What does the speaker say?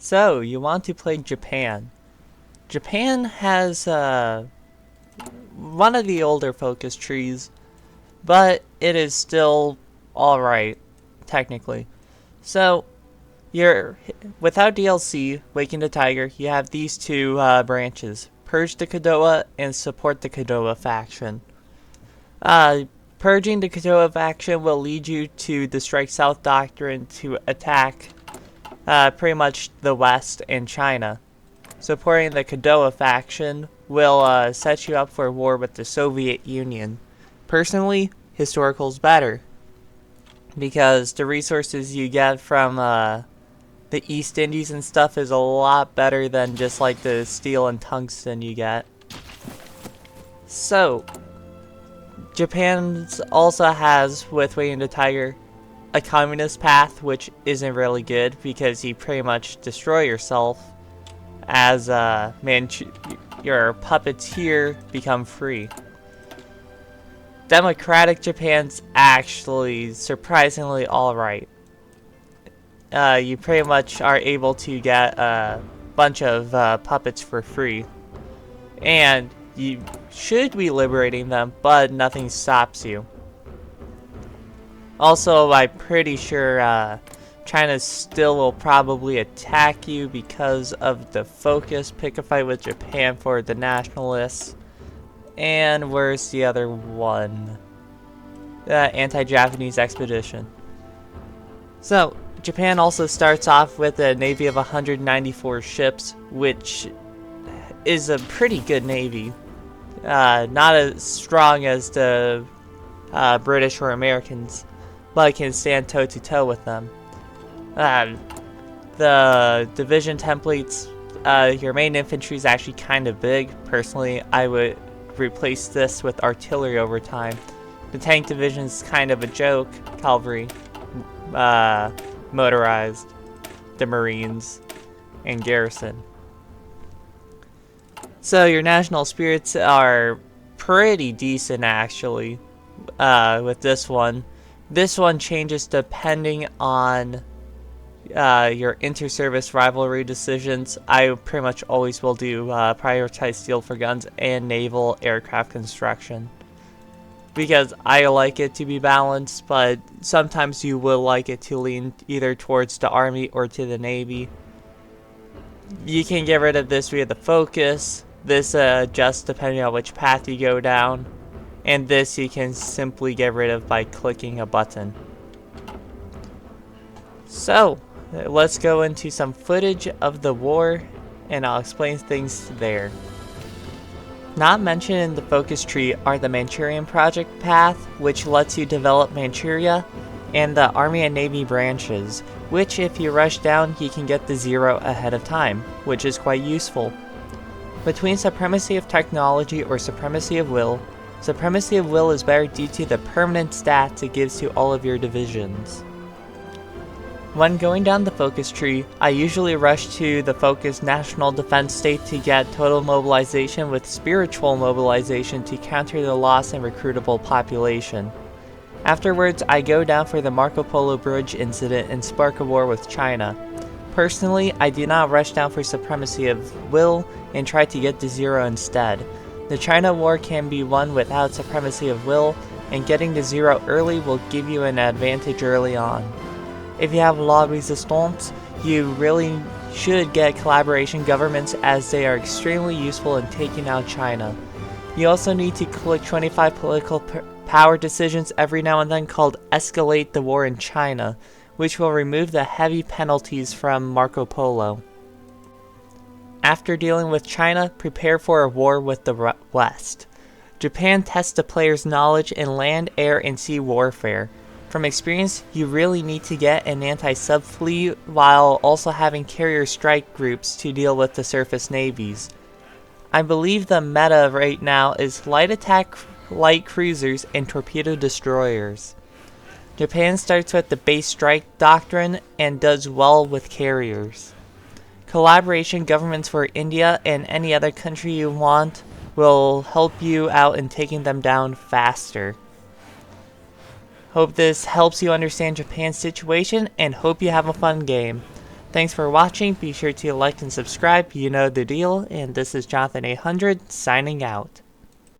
So, you want to play Japan. Japan has one of the older focus trees, but it is still alright, technically. So, you're without DLC, Waking the Tiger, you have these two branches. Purge the Kodowa and support the Kodowa faction. Uh, Purging the Kodowa faction will lead you to the Strike South Doctrine to attack pretty much the West and China. Supporting the Kodowa faction will set you up for war with the Soviet Union. Personally, historical's better because the resources you get from the East Indies and stuff is a lot better than just like the steel and tungsten you get. So, Japan also has, with Waking the Tiger, a communist path, which isn't really good because you pretty much destroy yourself as your puppets here become free. Democratic Japan's actually surprisingly alright. You pretty much are able to get a bunch of puppets for free. And you should be liberating them, but nothing stops you. Also, I'm pretty sure China still will probably attack you because of the focus. Pick a fight with Japan for the nationalists. And where's the other one? Anti-Japanese expedition. So, Japan also starts off with a navy of 194 ships, which is a pretty good navy. Not as strong as the British or Americans, but can stand toe-to-toe with them. The division templates, your main infantry is actually kind of big. Personally, I would replace this with artillery over time. The tank division is kind of a joke. Cavalry, motorized, the Marines, and garrison. So your national spirits are pretty decent actually with this one. This one changes depending on your inter-service rivalry decisions. I pretty much always will do prioritize steel for guns and naval aircraft construction because I like it to be balanced, but sometimes you will like it to lean either towards the army or to the navy. You can get rid of this via the focus. This adjusts depending on which path you go down, and this you can simply get rid of by clicking a button. So, let's go into some footage of the war, and I'll explain things there. Not mentioned in the focus tree are the Manchurian Project path, which lets you develop Manchuria, and the Army and Navy branches, which if you rush down, you can get the 0 ahead of time, which is quite useful. Between Supremacy of Technology or Supremacy of Will is better due to the permanent stats it gives to all of your divisions. When going down the focus tree, I usually rush to the focus National Defense State to get total mobilization with spiritual mobilization to counter the loss in recruitable population. Afterwards, I go down for the Marco Polo Bridge incident and spark a war with China. Personally, I do not rush down for Supremacy of Will and try to get to 0 instead. The China War can be won without Supremacy of Will, and getting to 0 early will give you an advantage early on. If you have La Resistance, you really should get collaboration governments as they are extremely useful in taking out China. You also need to click 25 political power decisions every now and then called Escalate the War in China, which will remove the heavy penalties from Marco Polo. After dealing with China, prepare for a war with the West. Japan tests the player's knowledge in land, air, and sea warfare. From experience, you really need to get an anti-sub fleet while also having carrier strike groups to deal with the surface navies. I believe the meta right now is light attack light cruisers and torpedo destroyers. Japan starts with the base strike doctrine and does well with carriers. Collaboration governments for India and any other country you want will help you out in taking them down faster. Hope this helps you understand Japan's situation and hope you have a fun game. Thanks for watching, be sure to like and subscribe, you know the deal, and this is Jonathan 800 signing out.